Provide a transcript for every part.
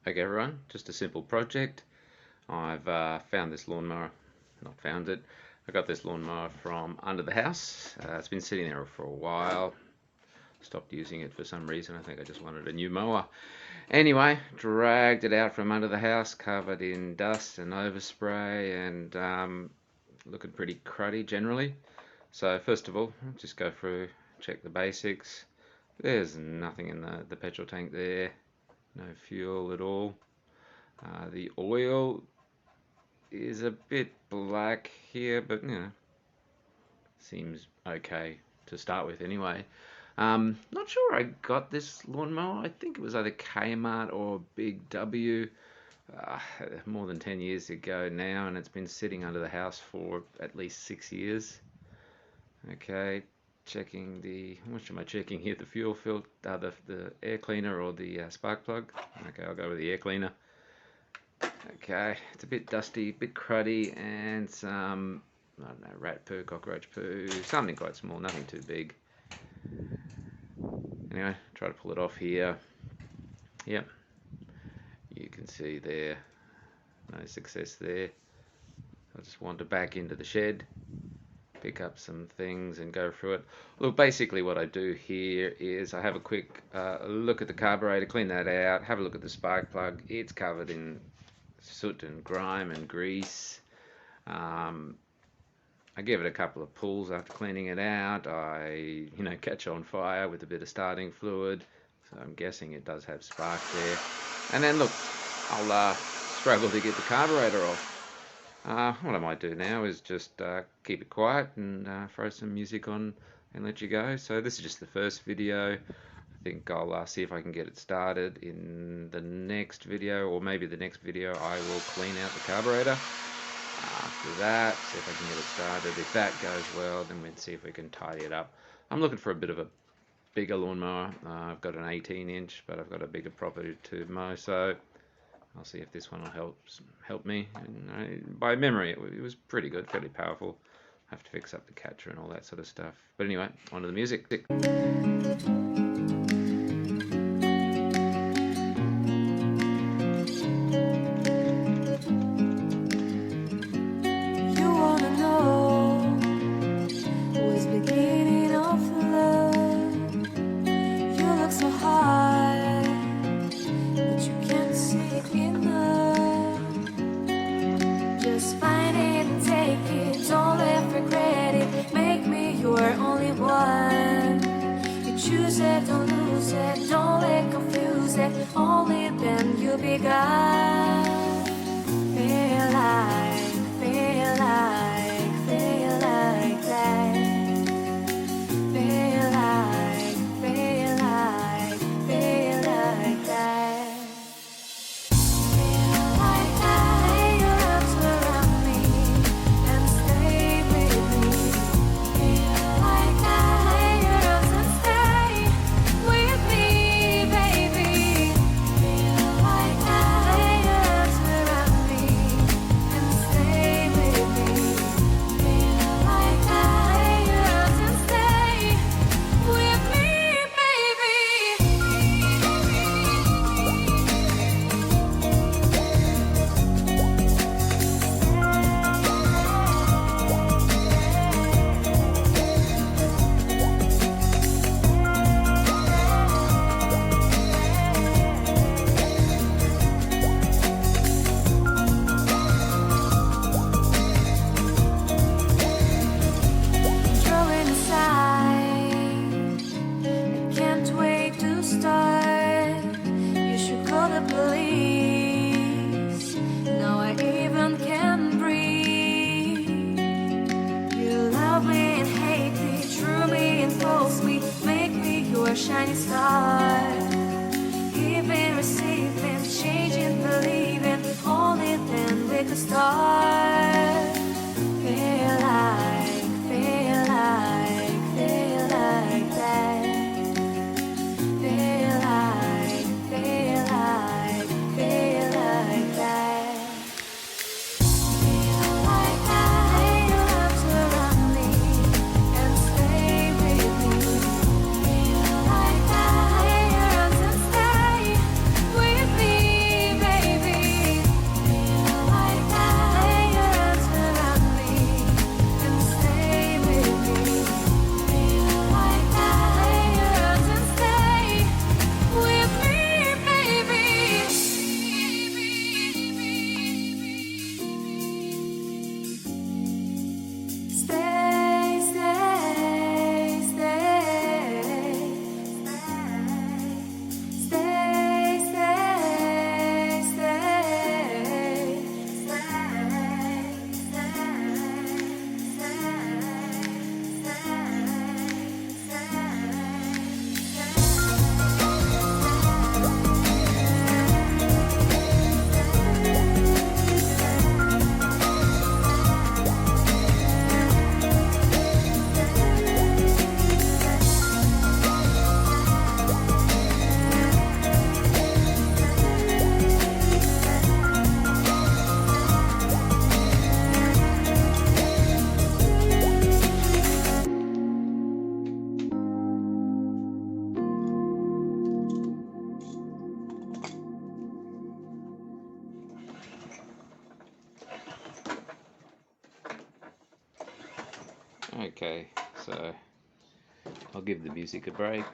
Okay everyone, just a simple project. I've found this lawnmower, not found it, I got this lawnmower from under the house. It's been sitting there for a while, stopped using it for some reason. I think I just wanted a new mower. Anyway, dragged it out from under the house, covered in dust and overspray, and looking pretty cruddy generally. So first of all, just go through, check the basics. There's nothing in the petrol tank there. No fuel at all. The oil is a bit black here, but seems okay to start with anyway. Not sure I got this lawnmower. I think it was either Kmart or Big W more than 10 years ago now, and it's been sitting under the house for at least 6 years. Okay, checking what am I checking here? The fuel filter, the air cleaner or the spark plug. Okay, I'll go with the air cleaner. Okay, it's a bit dusty, a bit cruddy, and some, I don't know, rat poo, cockroach poo, something quite small, nothing too big. Anyway, try to pull it off here. Yep, you can see there, no success there. I just wander back into the shed, pick up some things and go through it. Look, basically what I do here is I have a quick look at the carburetor, clean that out, have a look at the spark plug. It's covered in soot and grime and grease. I give it a couple of pulls after cleaning it out. I catch on fire with a bit of starting fluid, so I'm guessing it does have spark there. And then look, I'll struggle to get the carburetor off. What I might do now is just keep it quiet and throw some music on and let you go. So this is just the first video. I think I'll see if I can get it started in the next video, or maybe the next video I will clean out the carburetor. After that, see if I can get it started. If that goes well, then we'll see if we can tidy it up. I'm looking for a bit of a bigger lawnmower. I've got an 18-inch, but I've got a bigger property to mow, so I'll see if this one will help me. And by memory, it was pretty good, fairly powerful. I have to fix up the catcher and all that sort of stuff. But anyway, on to the music. Choose it, don't lose it, don't let confuse it. Only then you'll be God. Feel like that. Feel like, feel like that. Feel like that. Lay your arms around me and stay with me. Feel like that. Lay your arms and stay with me, baby. Feel like that. Lay your arms around me and stay with me. Feel like that. Lay your arms and stay with me, baby. Drawing aside, I can't wait to start. You should call the police. Now I even can breathe. You love me and hate me, true me and false me, make me your shining star. Giving, receiving, changing, believing, only then we could start. Feel like that. Feel like Okay, so I'll give the music a break.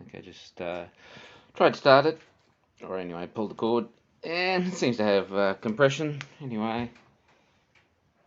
Okay, just tried to start it, or anyway, pulled the cord, and it seems to have compression. Anyway,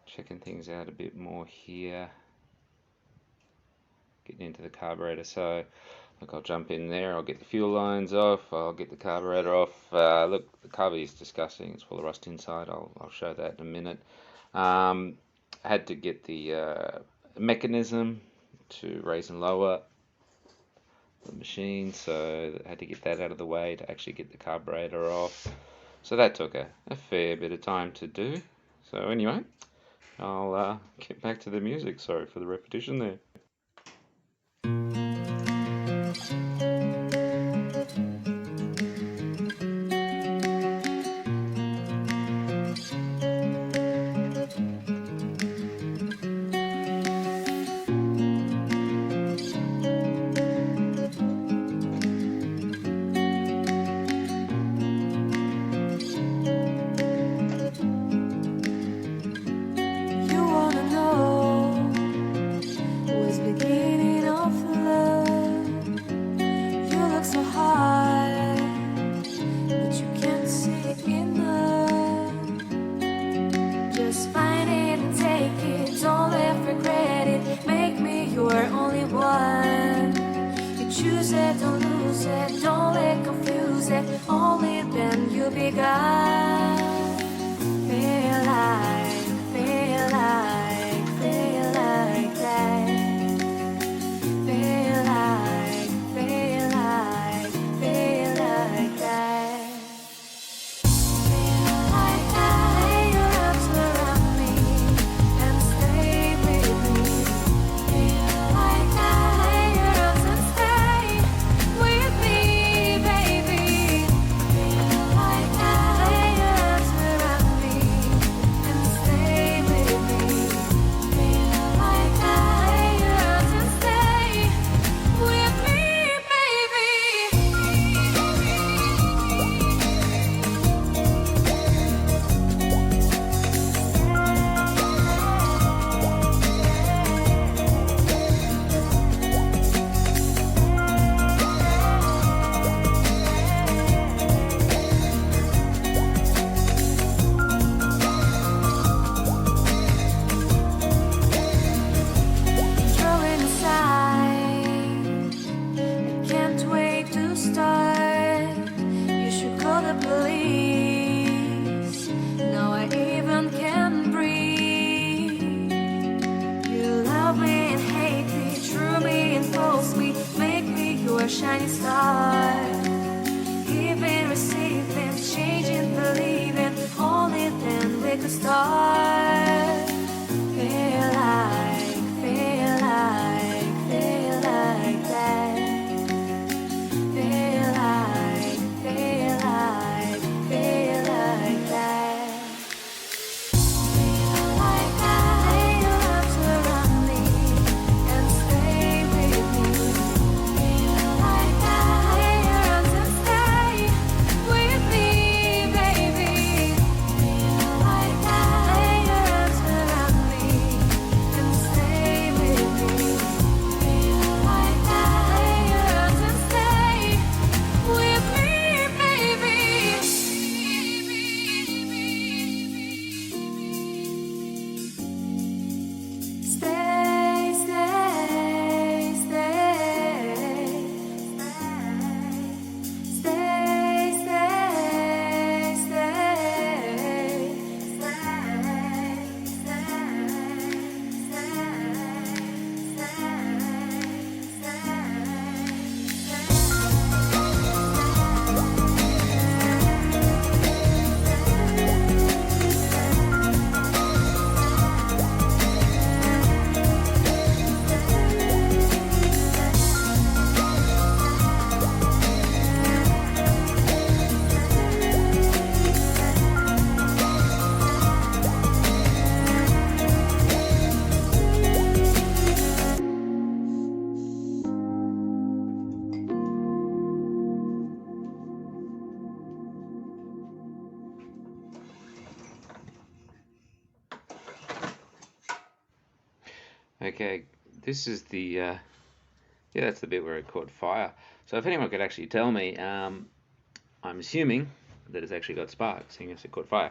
checking things out a bit more here. Getting into the carburetor, so look, I'll jump in there, I'll get the fuel lines off, I'll get the carburetor off. Look, the carburetor is disgusting, it's full of rust inside, I'll show that in a minute. I had to get the mechanism to raise and lower the machine, so I had to get that out of the way to actually get the carburetor off. So that took a fair bit of time to do. So anyway, I'll get back to the music. Sorry for the repetition there. You wanna know what's beginning of love? You look so hard, but you can't see enough. Just find it and take it, don't ever regret it. Make me your only one. You choose it, don't lose it, don't let confuse it. Only then you'll be gone. Feel like, feel like, feel like that. Feel like, feel like, feel like that. Feel like that. Your arms around me and stay with me. Feel like that. Your arms and stay with me, baby. Feel like that. Your arms around me and stay with me. Feel like that. Your arms and stay with me, baby. Drawing aside, I can't wait to start. You should call the police. Now I even can breathe. You love me and hate me, true me and false me, make me your shining star. Giving, receiving, changing, believing, only then we could start. Feel like, feel like, feel like that. Feel like, feel like, feel like that. Feel like that. Your arms around me and stay with me. Feel like that. Your arms and stay with me, baby. Feel like that. Your arms around me and stay with me. Feel like that. Your arms and stay with me, baby. Stay, stay, stay, stay, stay, Okay, this is the yeah, that's the bit where it caught fire. So if anyone could actually tell me, I'm assuming that it's actually got sparks, seeing as it caught fire.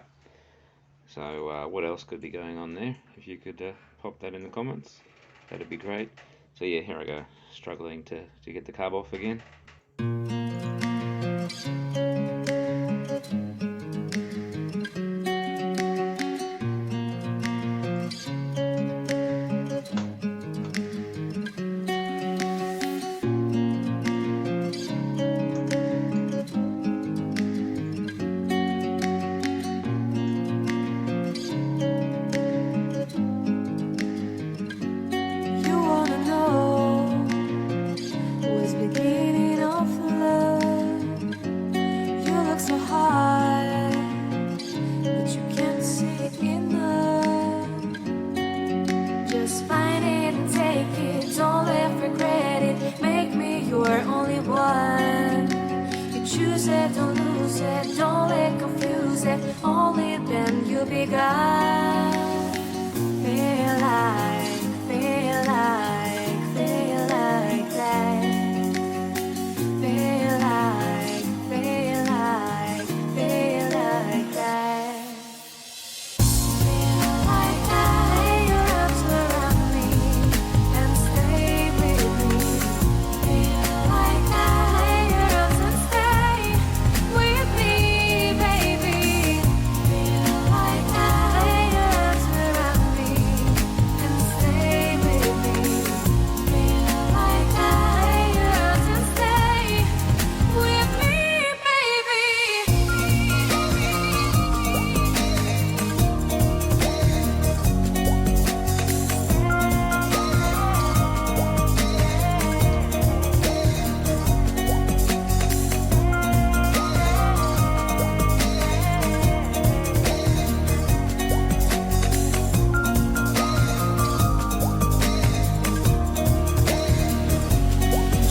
So what else could be going on there? If you could pop that in the comments, that'd be great. So yeah, here I go, struggling to get the carb off again. You wanna know what's beginning of love? You look so hard, but you can't see enough. Just find it and take it, don't let regret it. Make me your only one. You choose it, don't lose it, don't let confuse it. Only then you'll be gone. Feel like, feel like, feel like that. Feel like, feel like, feel like that. Feel like that. Lay your arms around me and stay with me. Feel like that. Lay your arms and stay with me, baby. Feel like that. Lay your arms around me and stay with me. Feel like that. Lay your arms and stay with me, baby.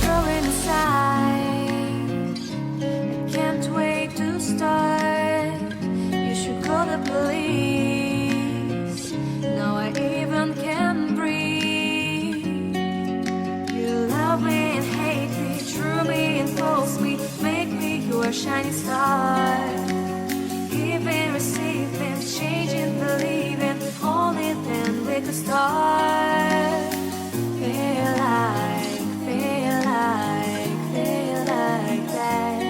Drawing aside, I can't wait to start. You should call the police. Now I even can breathe. You love me and hate me, true me and false me, make me your shining star. Giving, receiving, changing, believing, only then we could start. Feel like, feel like, feel like that.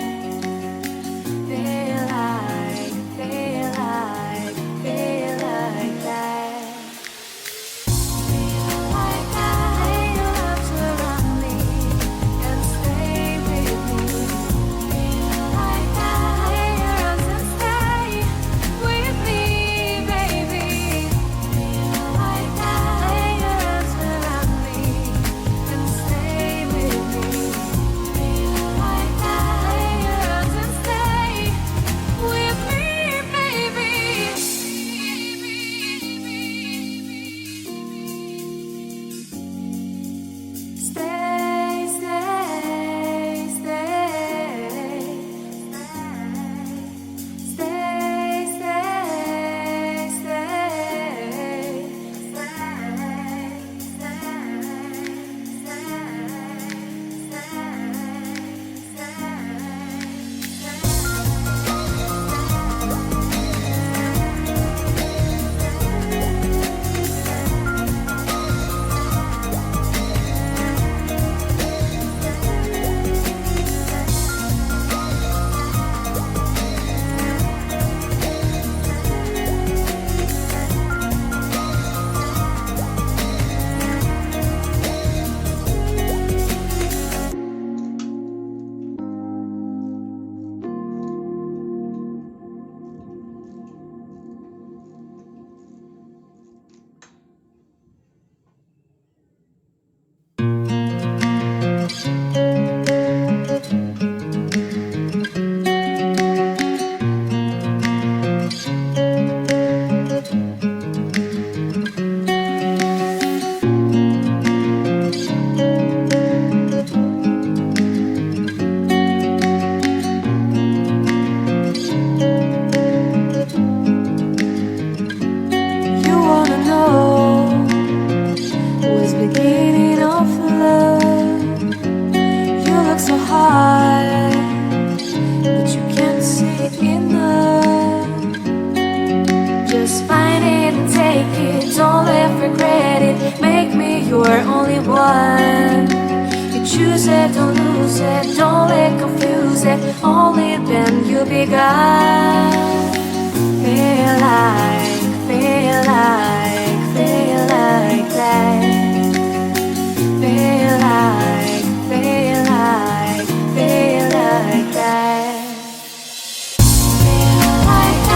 Feel like, feel like, feel like that. Feel like that. Lay your arms around me and stay with me. Feel like that. Lay your arms and stay with me, baby. Feel like that. choose it, don't lose it, don't let confuse it. Only then you begun. Feel like, feel like, feel like that. Feel like, feel like, feel like that. Feel like I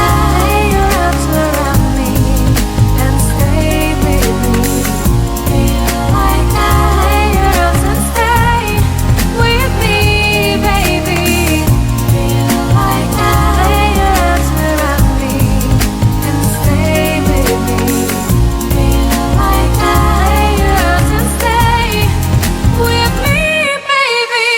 your arms around me and stay with me. Feel like I your arms and stay with me, baby. Feel like I your arms around me and stay with me. Feel like I your arms and stay with me, baby.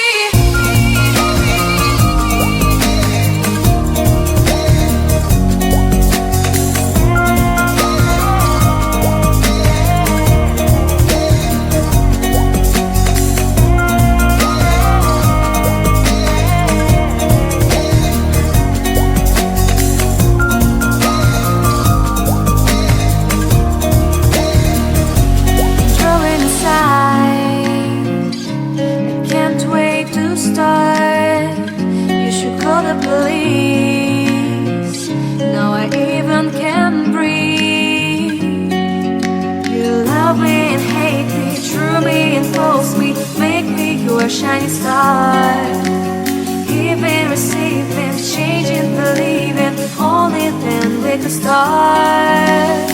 Drawing aside, I can't wait to start. You should call the police. Now I even can breathe. You love me and hate me, true me and false me, make me your shining star. Giving, receiving, changing, believing, only then we could start.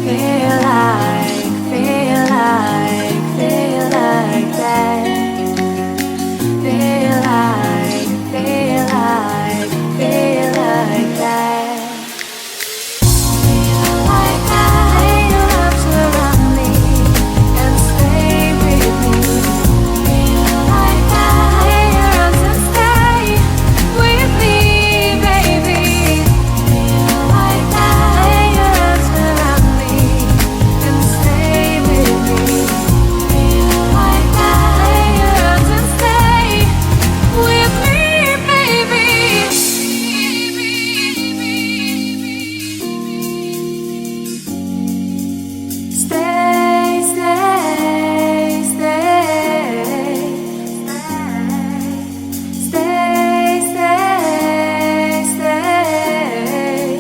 Feel like, feel like, feel like that. Feel like, feel like, feel like that. Feel like I your arms around me and stay with me. Feel like I your arms and stay with me, baby. Feel like I your arms around me and stay with me. Feel like I your arms and stay with me, baby. Stay, stay, stay, stay, stay, stay,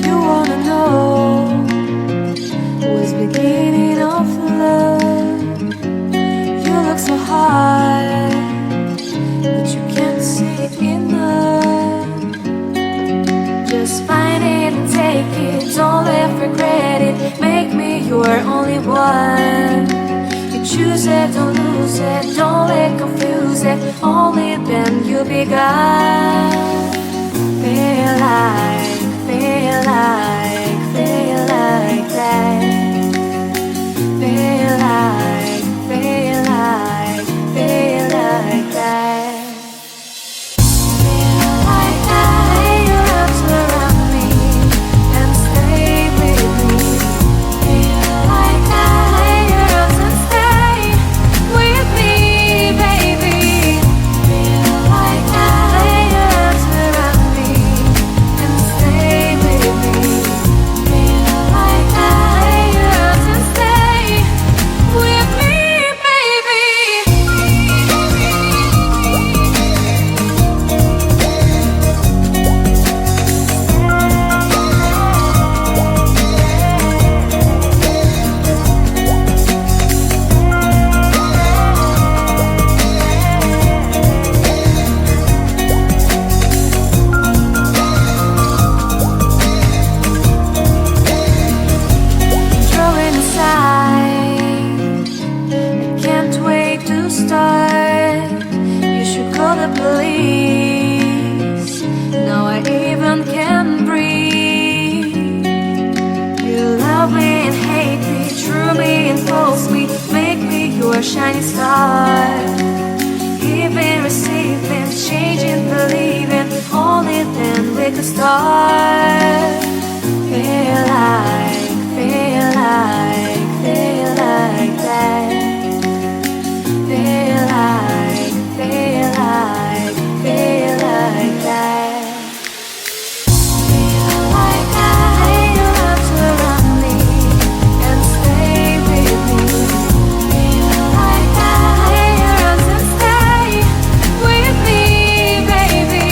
You wanna know what's beginning of love? You look so hard, but you can't see it enough. Just find it and take it, don't let regret it. Make me your only one. You choose it, don't lose it, don't let confuse it. Only then you begun. Feel like, feel like, feel like that. Feel like, feel like, feel like that. Feel like I your arms around me and stay with me. Feel like I your arms and stay with me, baby. Feel like I your arms around me and stay a shiny star. Giving, receiving, changing, believing. Only then we could start. Feel like, feel like, feel like that. Feel like, feel like, feel like that. Feel like I lay your arms around me and stay with me. Feel like I lay your arms and stay with me, baby.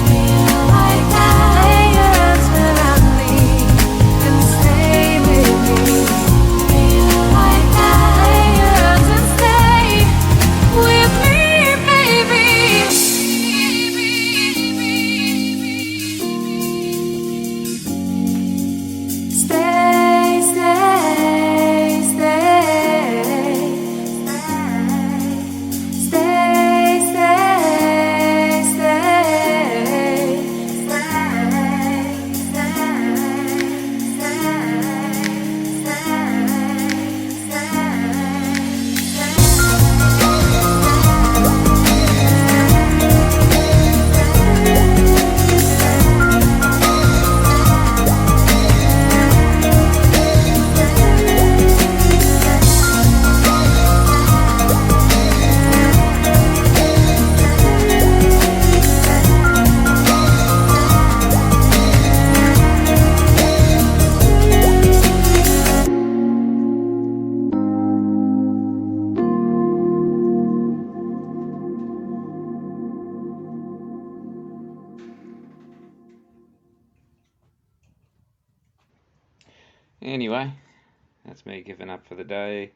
Feel like I lay your arms around me and stay with me. Feel like I lay your arms and stay with me, baby. Stay, stay, stay, stay, Anyway, that's me giving up for the day,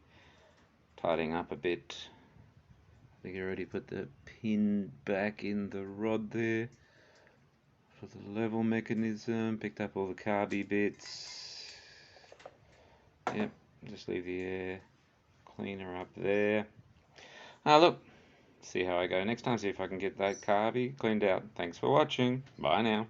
tidying up a bit. I think I already put the pin back in the rod there for the level mechanism, picked up all the carby bits. Yep, just leave the air cleaner up there. Look, see how I go next time, see if I can get that carby cleaned out. Thanks for watching. Bye now.